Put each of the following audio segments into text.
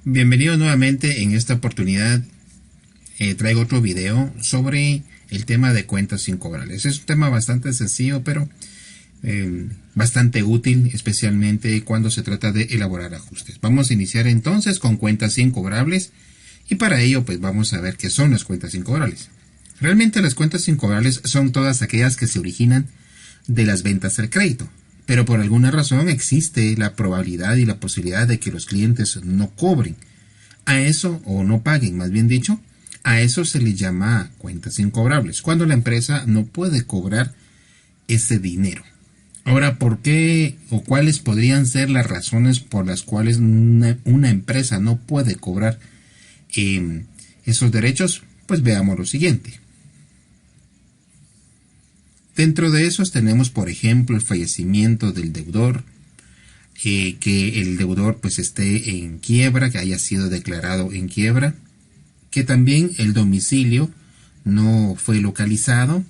Bienvenidos nuevamente. En esta oportunidad traigo otro video sobre el tema de cuentas incobrables. Es un tema bastante sencillo, pero bastante útil, especialmente cuando se trata de elaborar ajustes. Vamos a iniciar entonces con cuentas incobrables, y para ello pues vamos a ver qué son las cuentas incobrables. Realmente las cuentas incobrables son todas aquellas que se originan de las ventas al crédito, pero por alguna razón existe la probabilidad y la posibilidad de que los clientes no cobren a eso, o no paguen, más bien dicho. A eso se le llama cuentas incobrables, cuando la empresa no puede cobrar ese dinero. Ahora, ¿por qué o cuáles podrían ser las razones por las cuales una empresa no puede cobrar esos derechos? Pues veamos lo siguiente. Dentro de esos tenemos, por ejemplo, el fallecimiento del deudor, que el deudor pues esté en quiebra, que haya sido declarado en quiebra, que también el domicilio no fue localizado,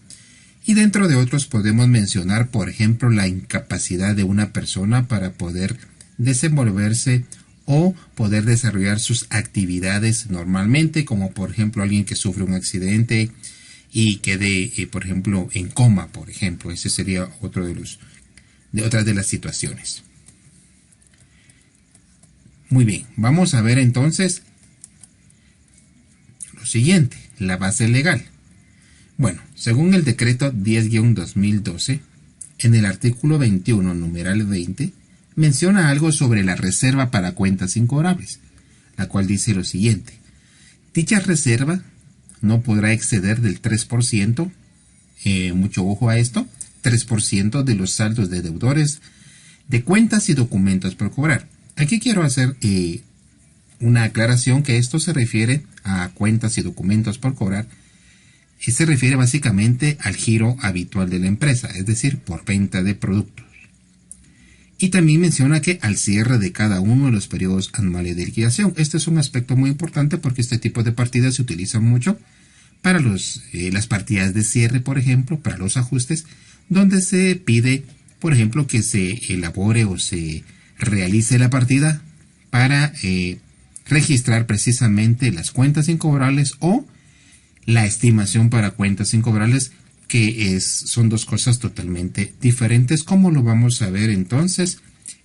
y dentro de otros podemos mencionar, por ejemplo, la incapacidad de una persona para poder desenvolverse o poder desarrollar sus actividades normalmente, como por ejemplo alguien que sufre un accidente y quede, por ejemplo, en coma, por ejemplo. Ese sería otro otras de las situaciones. Muy bien, vamos a ver entonces lo siguiente, la base legal. Bueno, según el decreto 10-2012, en el artículo 21, numeral 20, menciona algo sobre la reserva para cuentas incobrables, la cual dice lo siguiente: dicha reserva no podrá exceder del 3%, mucho ojo a esto, 3% de los saldos de deudores de cuentas y documentos por cobrar. Aquí quiero hacer una aclaración, que esto se refiere a cuentas y documentos por cobrar, y se refiere básicamente al giro habitual de la empresa, es decir, por venta de productos. Y también menciona que al cierre de cada uno de los periodos anuales de liquidación. Este es un aspecto muy importante porque este tipo de partidas se utilizan mucho para las partidas de cierre, por ejemplo, para los ajustes, donde se pide, por ejemplo, que se elabore o se realice la partida para registrar precisamente las cuentas incobrables o la estimación para cuentas incobrables, que son dos cosas totalmente diferentes, como lo vamos a ver entonces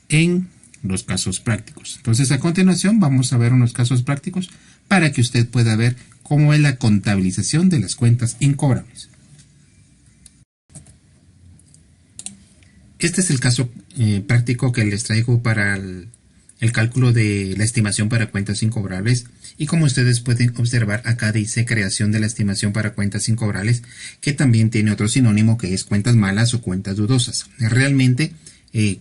en los casos prácticos. Entonces, a continuación vamos a ver unos casos prácticos para que usted pueda ver cómo es la contabilización de las cuentas incobrables. Este es el caso práctico que les traigo para el cálculo de la estimación para cuentas incobrables, y como ustedes pueden observar, acá dice creación de la estimación para cuentas incobrables, que también tiene otro sinónimo, que es cuentas malas o cuentas dudosas. Realmente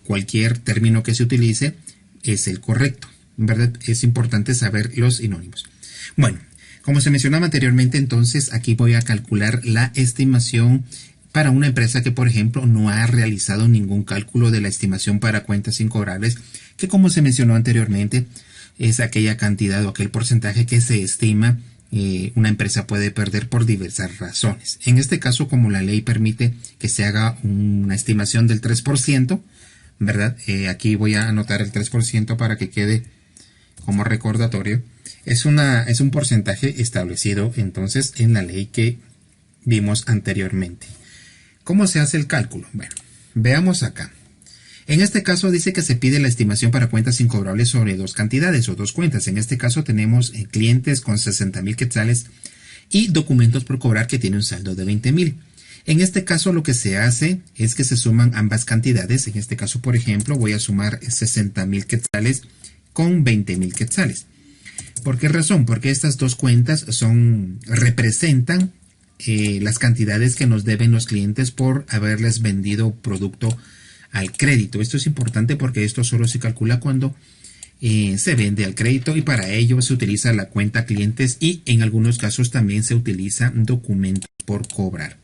cualquier término que se utilice es el correcto, ¿verdad? Es importante saber los sinónimos. Bueno, como se mencionaba anteriormente, entonces aquí voy a calcular la estimación para una empresa que, por ejemplo, no ha realizado ningún cálculo de la estimación para cuentas incobrables, que, como se mencionó anteriormente, es aquella cantidad o aquel porcentaje que se estima una empresa puede perder por diversas razones. En este caso, como la ley permite que se haga una estimación del 3%, ¿verdad? Aquí voy a anotar el 3% para que quede como recordatorio. Es un porcentaje establecido entonces en la ley que vimos anteriormente. ¿Cómo se hace el cálculo? Bueno, veamos acá. En este caso dice que se pide la estimación para cuentas incobrables sobre dos cantidades o dos cuentas. En este caso tenemos clientes con 60,000 quetzales y documentos por cobrar que tiene un saldo de 20,000. En este caso lo que se hace es que se suman ambas cantidades. En este caso, por ejemplo, voy a sumar 60,000 quetzales con 20,000 quetzales. ¿Por qué razón? Porque estas dos cuentas representan las cantidades que nos deben los clientes por haberles vendido producto al crédito. Esto es importante porque esto solo se calcula cuando se vende al crédito, y para ello se utiliza la cuenta clientes y en algunos casos también se utiliza documentos por cobrar.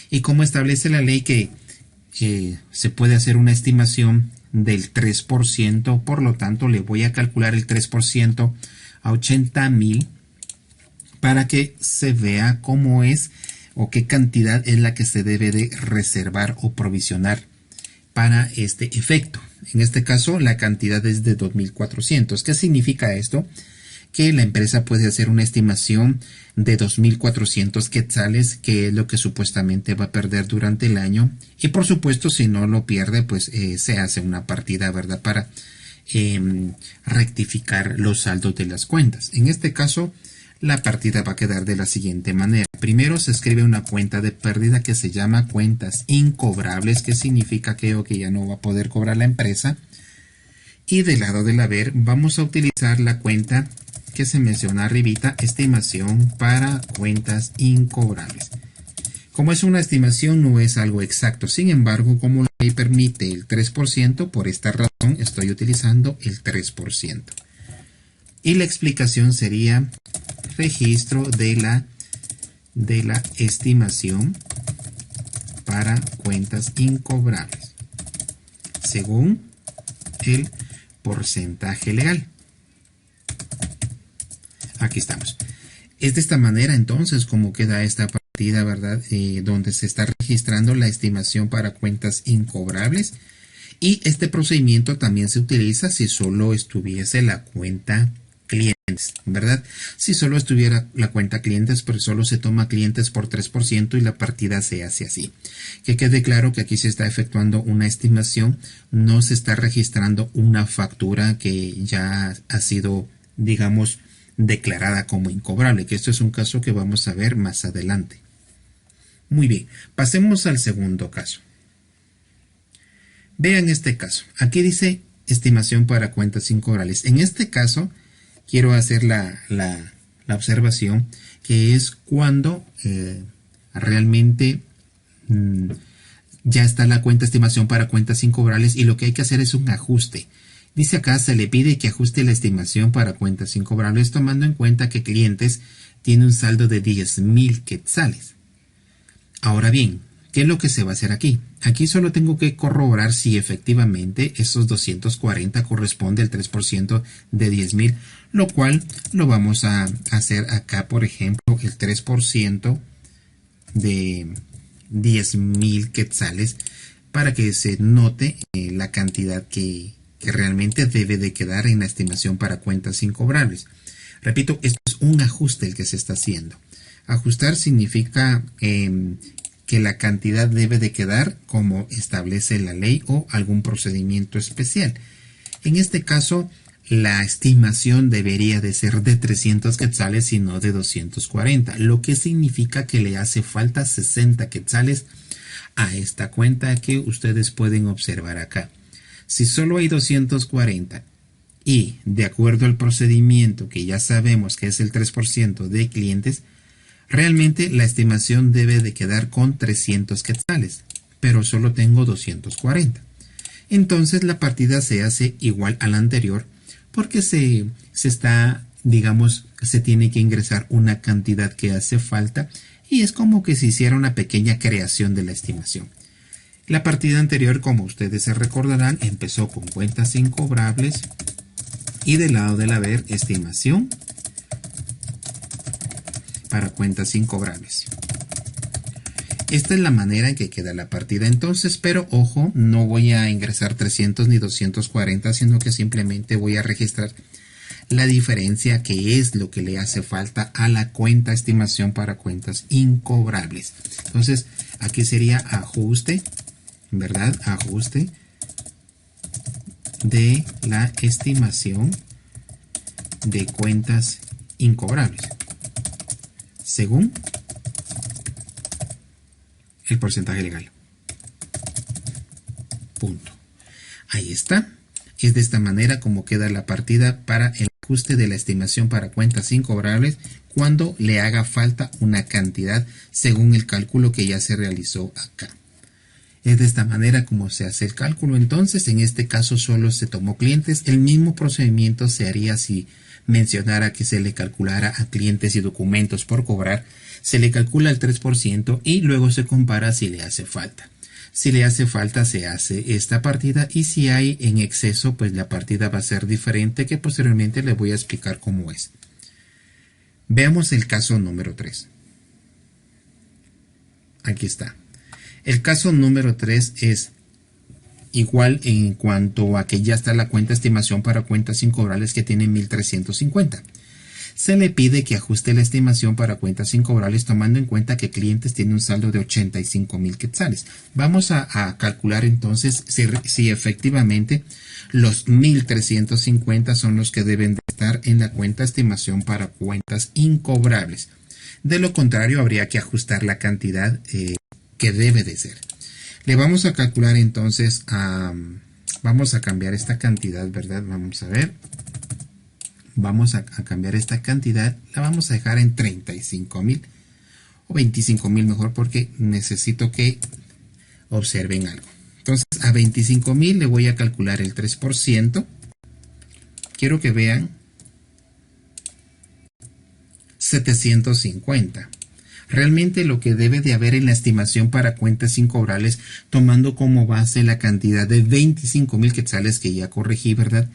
Y como establece la ley que se puede hacer una estimación del 3%, por lo tanto le voy a calcular el 3% a 80,000 para que se vea cómo es o qué cantidad es la que se debe de reservar o provisionar para este efecto. En este caso, la cantidad es de 2.400. ¿Qué significa esto? Que la empresa puede hacer una estimación de 2.400 quetzales, que es lo que supuestamente va a perder durante el año. Y por supuesto, si no lo pierde, pues se hace una partida, ¿verdad? Para rectificar los saldos de las cuentas. En este caso, la partida va a quedar de la siguiente manera. Primero se escribe una cuenta de pérdida que se llama cuentas incobrables, que significa que ya no va a poder cobrar la empresa. Y del lado del haber vamos a utilizar la cuenta que se menciona arribita, estimación para cuentas incobrables. Como es una estimación, no es algo exacto. Sin embargo, como la ley permite el 3%, por esta razón estoy utilizando el 3%. Y la explicación sería registro de la estimación para cuentas incobrables según el porcentaje legal. Aquí estamos. Es de esta manera entonces como queda esta partida, ¿verdad? Donde se está registrando la estimación para cuentas incobrables. Y este procedimiento también se utiliza si solo estuviese la cuenta clientes, ¿verdad? Si solo estuviera la cuenta clientes, pero solo se toma clientes por 3% y la partida se hace así. Que quede claro que aquí se está efectuando una estimación, no se está registrando una factura que ya ha sido, digamos, declarada como incobrable, que esto es un caso que vamos a ver más adelante. Muy bien, pasemos al segundo caso. Vean este caso. Aquí dice estimación para cuentas incobrables. En este caso, quiero hacer la observación que es cuando realmente ya está la cuenta estimación para cuentas incobrables y lo que hay que hacer es un ajuste. Dice acá, se le pide que ajuste la estimación para cuentas incobrables tomando en cuenta que clientes tiene un saldo de 10.000 quetzales. Ahora bien, ¿qué es lo que se va a hacer aquí? Aquí solo tengo que corroborar si efectivamente esos 240 corresponde al 3% de 10.000, lo cual lo vamos a hacer acá, por ejemplo, el 3% de 10.000 quetzales para que se note la cantidad que realmente debe de quedar en la estimación para cuentas incobrables. Repito, esto es un ajuste el que se está haciendo. Ajustar significa que la cantidad debe de quedar como establece la ley o algún procedimiento especial. En este caso, la estimación debería de ser de 300 quetzales y no de 240, lo que significa que le hace falta 60 quetzales a esta cuenta que ustedes pueden observar acá. Si solo hay 240 y de acuerdo al procedimiento que ya sabemos que es el 3% de clientes, realmente la estimación debe de quedar con 300 quetzales, pero solo tengo 240. Entonces la partida se hace igual a la anterior porque se está, digamos, se tiene que ingresar una cantidad que hace falta y es como que se hiciera una pequeña creación de la estimación. La partida anterior, como ustedes se recordarán, empezó con cuentas incobrables y del lado del haber, estimación para cuentas incobrables. Esta es la manera en que queda la partida entonces, pero ojo, no voy a ingresar 300 ni 240, sino que simplemente voy a registrar la diferencia, que es lo que le hace falta a la cuenta estimación para cuentas incobrables. Entonces, aquí sería ajuste, ¿verdad? Ajuste de la estimación de cuentas incobrables según el porcentaje legal. Punto. Ahí está. Es de esta manera como queda la partida para el ajuste de la estimación para cuentas incobrables cuando le haga falta una cantidad según el cálculo que ya se realizó acá. Es de esta manera como se hace el cálculo. Entonces, en este caso solo se tomó clientes. El mismo procedimiento se haría si mencionara que se le calculara a clientes y documentos por cobrar. Se le calcula el 3% y luego se compara si le hace falta. Si le hace falta, se hace esta partida, y si hay en exceso, pues la partida va a ser diferente, que posteriormente les voy a explicar cómo es. Veamos el caso número 3. Aquí está. El caso número 3 es igual en cuanto a que ya está la cuenta estimación para cuentas incobrables que tiene 1350. Se le pide que ajuste la estimación para cuentas incobrables tomando en cuenta que clientes tienen un saldo de 85,000 quetzales. Vamos a calcular entonces si efectivamente los 1350 son los que deben de estar en la cuenta estimación para cuentas incobrables. De lo contrario, habría que ajustar la cantidad que debe de ser. Le vamos a calcular entonces, vamos a cambiar esta cantidad, ¿verdad? Vamos a ver. Vamos a cambiar esta cantidad, la vamos a dejar en 35,000 o 25,000 mejor, porque necesito que observen algo. Entonces a 25,000 le voy a calcular el 3%. Quiero que vean 750. Realmente lo que debe de haber en la estimación para cuentas incobrables, tomando como base la cantidad de 25,000 quetzales que ya corregí, ¿verdad?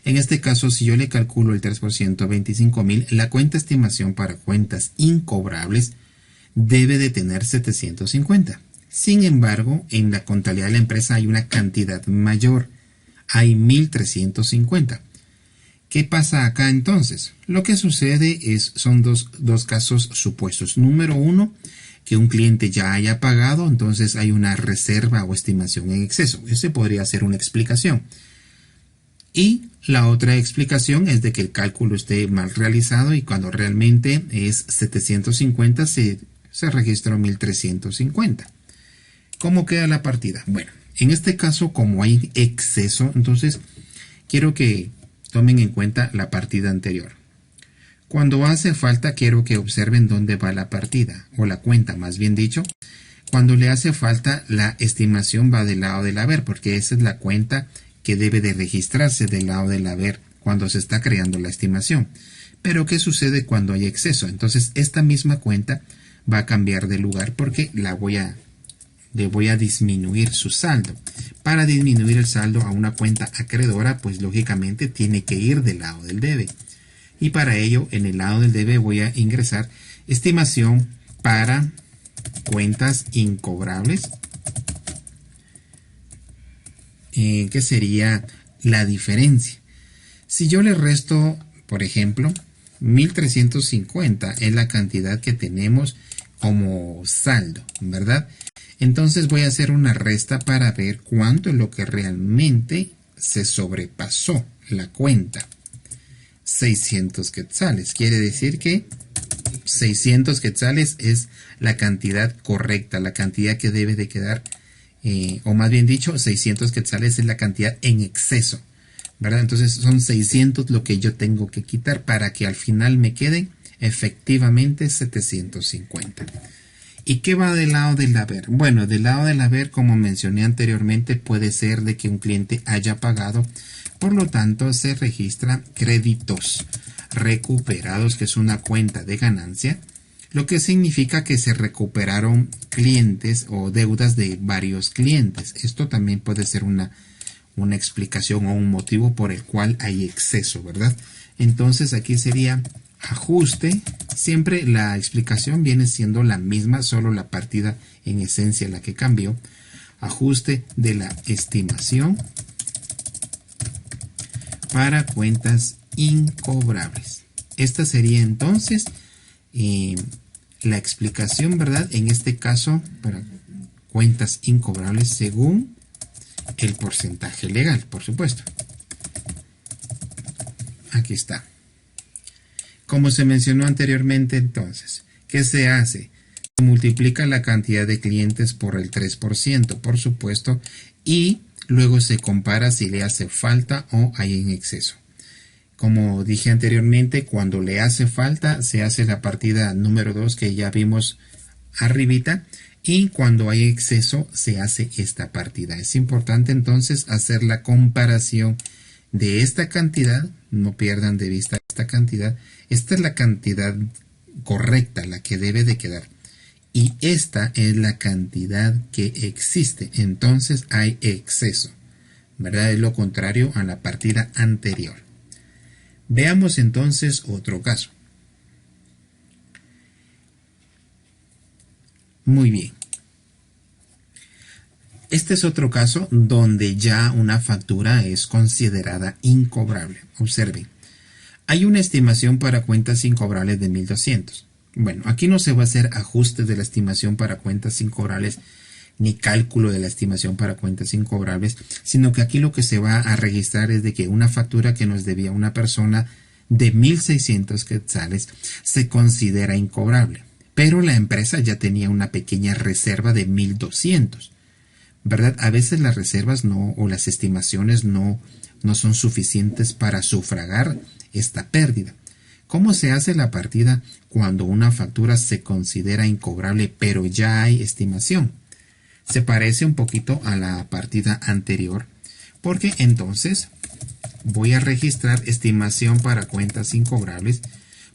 En este caso, si yo le calculo el 3% a 25,000, la cuenta estimación para cuentas incobrables debe de tener 750. Sin embargo, en la contabilidad de la empresa hay una cantidad mayor. Hay 1350. ¿Qué pasa acá entonces? Lo que sucede son dos casos supuestos. Número uno, que un cliente ya haya pagado, entonces hay una reserva o estimación en exceso. Ese podría ser una explicación. Y la otra explicación es de que el cálculo esté mal realizado y cuando realmente es 750 se registró 1350. ¿Cómo queda la partida? Bueno, en este caso, como hay exceso, entonces quiero que tomen en cuenta la partida anterior. Cuando hace falta, quiero que observen dónde va la partida, o la cuenta, más bien dicho. Cuando le hace falta, la estimación va del lado del haber, porque esa es la cuenta que debe de registrarse del lado del haber cuando se está creando la estimación. Pero ¿qué sucede cuando hay exceso? Entonces esta misma cuenta va a cambiar de lugar porque le voy a disminuir su saldo. Para disminuir el saldo a una cuenta acreedora, pues lógicamente tiene que ir del lado del debe. Y para ello, en el lado del debe voy a ingresar estimación para cuentas incobrables, que sería la diferencia. Si yo le resto, por ejemplo, 1350 es la cantidad que tenemos como saldo, ¿verdad? Entonces voy a hacer una resta para ver cuánto es lo que realmente se sobrepasó la cuenta. 600 quetzales. Quiere decir que 600 quetzales es la cantidad correcta, la cantidad que debe de quedar, o más bien dicho, 600 quetzales es la cantidad en exceso, ¿verdad? Entonces son 600 lo que yo tengo que quitar para que al final me queden efectivamente 750. ¿Y qué va del lado del haber? Bueno, del lado del haber, como mencioné anteriormente, puede ser de que un cliente haya pagado, por lo tanto se registra créditos recuperados, que es una cuenta de ganancia, lo que significa que se recuperaron clientes o deudas de varios clientes. Esto también puede ser una explicación o un motivo por el cual hay exceso, ¿verdad? Entonces aquí sería ajuste. Siempre la explicación viene siendo la misma, solo la partida en esencia la que cambió. Ajuste de la estimación para cuentas incobrables. Esta sería entonces la explicación, ¿verdad? En este caso, para cuentas incobrables según el porcentaje legal, por supuesto. Aquí está. Como se mencionó anteriormente, entonces, ¿qué se hace? Se multiplica la cantidad de clientes por el 3%, por supuesto, y luego se compara si le hace falta o hay en exceso. Como dije anteriormente, cuando le hace falta, se hace la partida número 2 que ya vimos arribita, y cuando hay exceso, se hace esta partida. Es importante entonces hacer la comparación de esta cantidad, no pierdan de vista esta cantidad. Esta es la cantidad correcta, la que debe de quedar. Y esta es la cantidad que existe. Entonces hay exceso, ¿verdad? Es lo contrario a la partida anterior. Veamos entonces otro caso. Muy bien. Este es otro caso donde ya una factura es considerada incobrable. Observen. Hay una estimación para cuentas incobrables de 1.200. Bueno, aquí no se va a hacer ajuste de la estimación para cuentas incobrables ni cálculo de la estimación para cuentas incobrables, sino que aquí lo que se va a registrar es de que una factura que nos debía una persona de 1.600 quetzales se considera incobrable, pero la empresa ya tenía una pequeña reserva de 1.200, ¿verdad? A veces las reservas o las estimaciones no son suficientes para sufragar esta pérdida. ¿Cómo se hace la partida cuando una factura se considera incobrable pero ya hay estimación? Se parece un poquito a la partida anterior, porque entonces voy a registrar estimación para cuentas incobrables,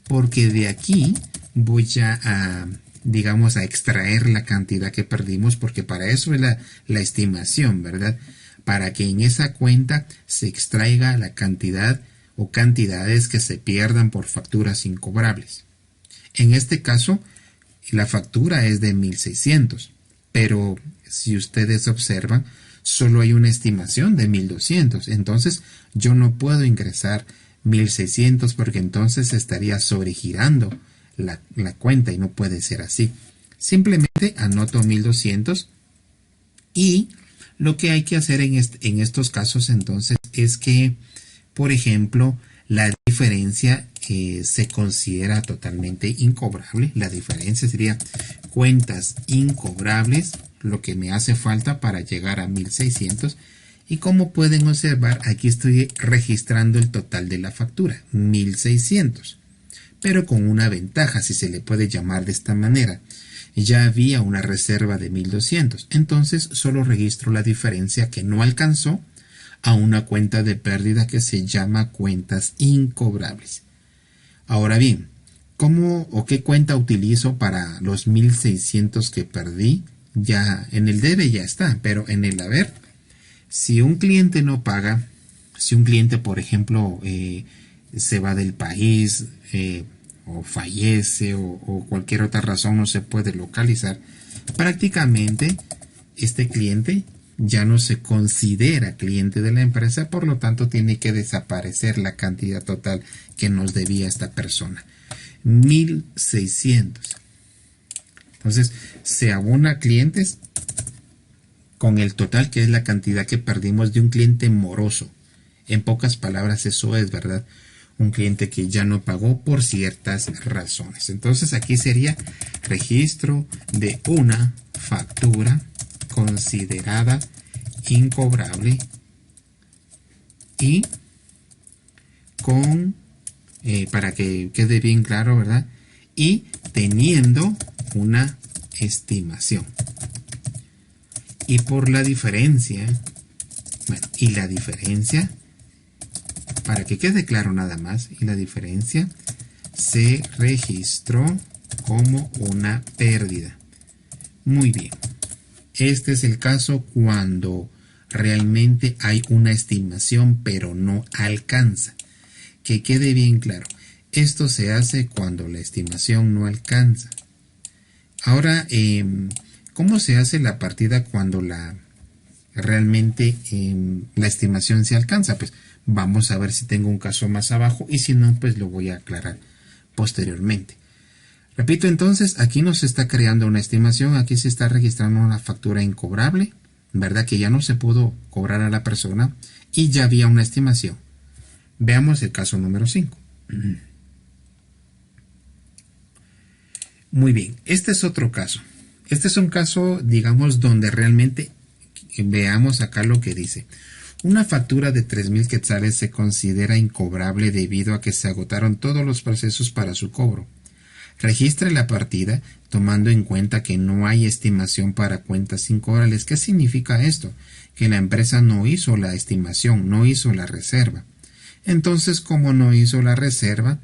porque de aquí voy ya a, digamos, a extraer la cantidad que perdimos, porque para eso es la estimación, ¿verdad? Para que en esa cuenta se extraiga la cantidad o cantidades que se pierdan por facturas incobrables. En este caso, la factura es de 1.600, pero si ustedes observan, solo hay una estimación de 1.200. Entonces, yo no puedo ingresar 1.600 porque entonces estaría sobregirando la cuenta y no puede ser así. Simplemente anoto 1.200 y lo que hay que hacer en estos casos entonces es que, por ejemplo, la diferencia se considera totalmente incobrable. La diferencia sería cuentas incobrables, lo que me hace falta para llegar a 1.600. Y como pueden observar, aquí estoy registrando el total de la factura, 1.600. Pero con una ventaja, si se le puede llamar de esta manera. Ya había una reserva de 1.200. Entonces solo registro la diferencia que no alcanzó a una cuenta de pérdida que se llama cuentas incobrables. Ahora bien, ¿cómo o qué cuenta utilizo para los 1.600 que perdí? Ya en el debe ya está, pero en el haber, si un cliente no paga, si un cliente, por ejemplo, se va del país o fallece o cualquier otra razón no se puede localizar, prácticamente este cliente ya no se considera cliente de la empresa, por lo tanto tiene que desaparecer la cantidad total que nos debía esta persona. 1.600. Entonces se abona a clientes con el total, que es la cantidad que perdimos de un cliente moroso. En pocas palabras, eso es, ¿verdad? Un cliente que ya no pagó por ciertas razones. Entonces aquí sería registro de una factura considerada incobrable y con, para que quede bien claro, ¿verdad? Y teniendo una estimación. Y por la diferencia, bueno, y la diferencia, para que quede claro nada más, y la diferencia se registró como una pérdida. Muy bien. Este es el caso cuando realmente hay una estimación pero no alcanza. Que quede bien claro. Esto se hace cuando la estimación no alcanza. Ahora, ¿cómo se hace la partida cuando realmente la estimación se alcanza? Pues vamos a ver si tengo un caso más abajo y si no, pues lo voy a aclarar posteriormente. Repito entonces, aquí nos está creando una estimación, aquí se está registrando una factura incobrable, ¿verdad? Que ya no se pudo cobrar a la persona y ya había una estimación. Veamos el caso número 5. Muy bien, este es otro caso. Este es un caso, digamos, donde realmente veamos acá lo que dice. Una factura de 3.000 quetzales se considera incobrable debido a que se agotaron todos los procesos para su cobro. Registre la partida tomando en cuenta que no hay estimación para cuentas incobrables. ¿Qué significa esto? Que la empresa no hizo la estimación, no hizo la reserva. Entonces, como no hizo la reserva,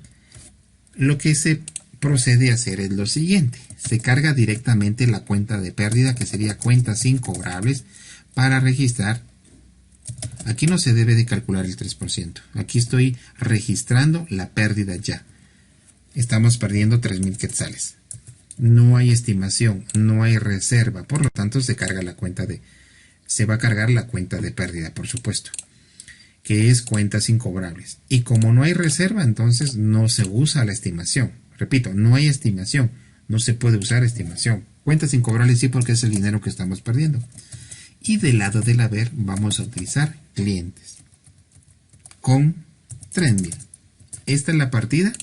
lo que se procede a hacer es lo siguiente. Se carga directamente la cuenta de pérdida, que sería cuentas incobrables, para registrar. Aquí no se debe de calcular el 3%. Aquí estoy registrando la pérdida ya. Estamos perdiendo 3.000 quetzales. no hay estimación, no hay reserva, por lo tanto se va a cargar la cuenta de pérdida, por supuesto, que es cuentas incobrables. Y como no hay reserva, entonces no se usa la estimación. Repito, no hay estimación, no se puede usar estimación. Cuentas incobrables sí, porque es el dinero que estamos perdiendo. Y del lado del haber vamos a utilizar clientes con 3,000. Esta es la partida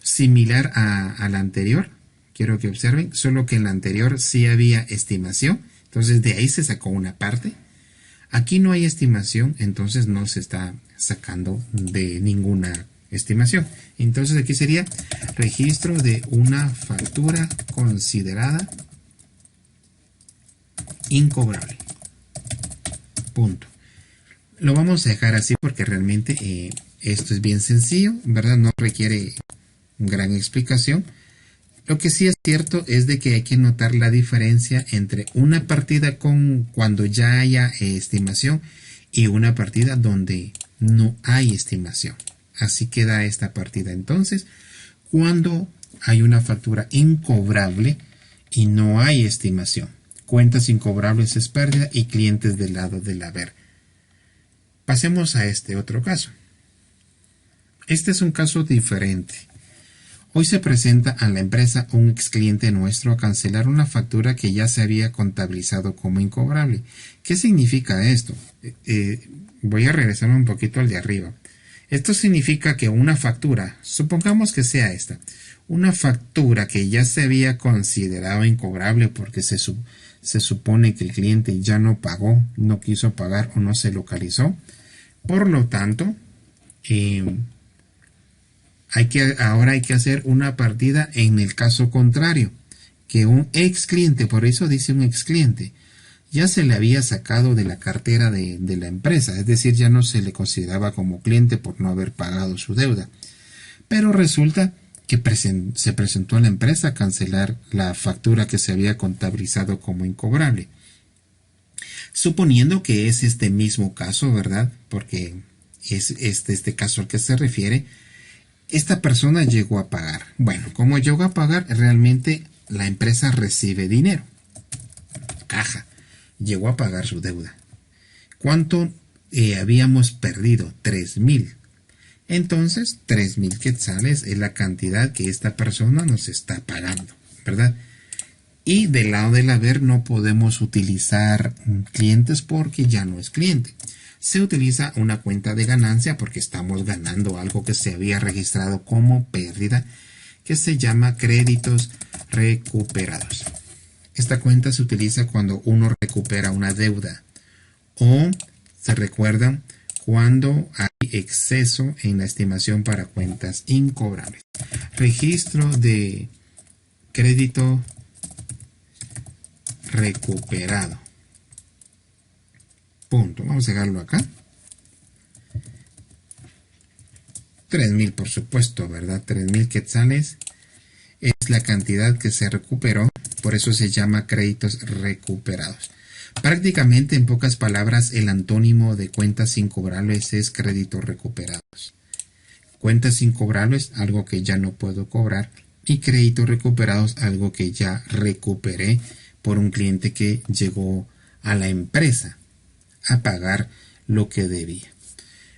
similar a la anterior. Quiero que observen, solo que en la anterior sí había estimación, entonces de ahí se sacó una parte. Aquí no hay estimación, entonces no se está sacando de ninguna estimación. Entonces aquí sería registro de una factura considerada incobrable. Punto. Lo vamos a dejar así porque realmente esto es bien sencillo, ¿verdad? No requiere gran explicación. Lo que sí es cierto es de que hay que notar la diferencia entre una partida cuando ya haya estimación y una partida donde no hay estimación. Así queda esta partida entonces cuando hay una factura incobrable y no hay estimación. Cuentas incobrables es pérdida y clientes del lado del haber. Pasemos a este otro caso. Este es un caso diferente. Hoy se presenta a la empresa un ex cliente nuestro a cancelar una factura que ya se había contabilizado como incobrable. ¿Qué significa esto? Voy a regresar un poquito al de arriba. Esto significa que una factura, supongamos que sea esta, una factura que ya se había considerado incobrable porque se supone que el cliente ya no pagó, no quiso pagar o no se localizó. Por lo tanto, ahora hay que hacer una partida en el caso contrario, que un ex cliente, por eso dice un ex cliente, ya se le había sacado de la cartera de la empresa, es decir, ya no se le consideraba como cliente por no haber pagado su deuda. Pero resulta que se presentó a la empresa a cancelar la factura que se había contabilizado como incobrable. Suponiendo que es este mismo caso, ¿verdad? Porque es este caso al que se refiere. Esta persona llegó a pagar. Bueno, como llegó a pagar, realmente la empresa recibe dinero. Caja. Llegó a pagar su deuda. ¿Cuánto habíamos perdido? 3,000. Entonces, 3,000 quetzales es la cantidad que esta persona nos está pagando, ¿verdad? Y del lado del haber no podemos utilizar clientes porque ya no es cliente. Se utiliza una cuenta de ganancia porque estamos ganando algo que se había registrado como pérdida, que se llama créditos recuperados. Esta cuenta se utiliza cuando uno recupera una deuda o se recuerda cuando hay exceso en la estimación para cuentas incobrables. Registro de crédito recuperado. Punto. Vamos a dejarlo acá. 3,000, por supuesto, ¿verdad? 3,000 quetzales es la cantidad que se recuperó, por eso se llama créditos recuperados. Prácticamente, en pocas palabras, el antónimo de cuentas incobrables es créditos recuperados. Cuentas incobrables, algo que ya no puedo cobrar, y créditos recuperados, algo que ya recuperé por un cliente que llegó a la empresa a pagar lo que debía.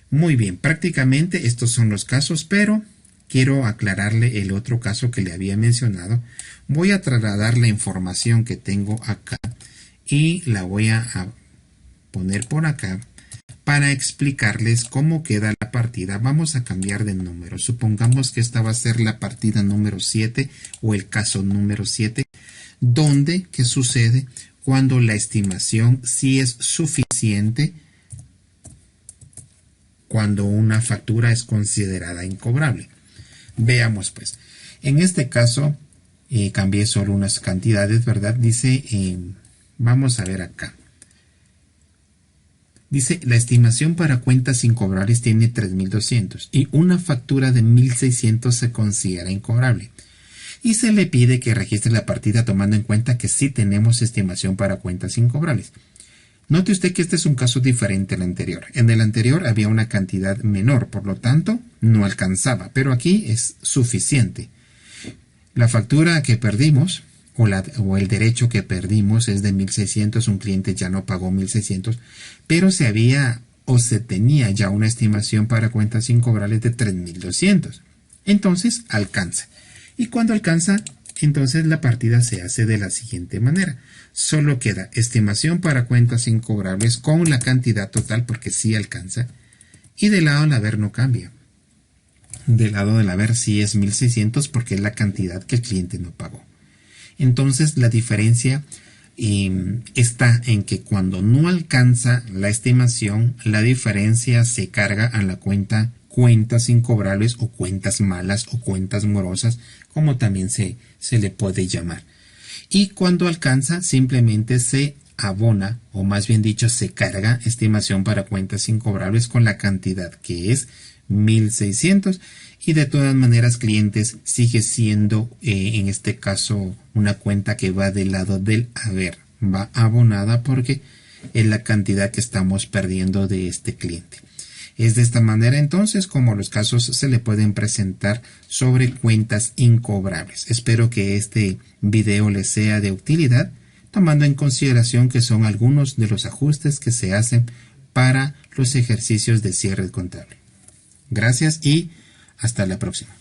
Muy bien, prácticamente estos son los casos, pero quiero aclararle el otro caso que le había mencionado. Voy a trasladar la información que tengo acá y la voy a poner por acá para explicarles cómo queda la partida. Vamos a cambiar de número. Supongamos que esta va a ser la partida número 7 o el caso número 7, donde, ¿qué sucede? Cuando la estimación sí es suficiente cuando una factura es considerada incobrable. Veamos pues. En este caso, cambié solo unas cantidades, ¿verdad? Dice, vamos a ver acá. Dice, la estimación para cuentas incobrables tiene 3,200 y una factura de 1,600 se considera incobrable. Y se le pide que registre la partida tomando en cuenta que sí tenemos estimación para cuentas incobrables. Note usted que este es un caso diferente al anterior. En el anterior había una cantidad menor, por lo tanto no alcanzaba, pero aquí es suficiente. La factura que perdimos o el derecho que perdimos es de 1.600, un cliente ya no pagó 1.600, pero se había o se tenía ya una estimación para cuentas incobrables de 3.200. Entonces alcanza. Y cuando alcanza, entonces la partida se hace de la siguiente manera. Solo queda estimación para cuentas incobrables con la cantidad total porque sí alcanza. Y del lado del haber no cambia. Del lado del haber sí es 1.600 porque es la cantidad que el cliente no pagó. Entonces la diferencia está en que cuando no alcanza la estimación, la diferencia se carga a la cuenta cuentas incobrables o cuentas malas o cuentas morosas, como también se le puede llamar. Y cuando alcanza, simplemente se abona, o más bien dicho, se carga estimación para cuentas incobrables con la cantidad que es 1.600. Y de todas maneras, clientes sigue siendo, en este caso, una cuenta que va del lado del haber. Va abonada porque es la cantidad que estamos perdiendo de este cliente. Es de esta manera entonces como los casos se le pueden presentar sobre cuentas incobrables. Espero que este video les sea de utilidad, tomando en consideración que son algunos de los ajustes que se hacen para los ejercicios de cierre contable. Gracias y hasta la próxima.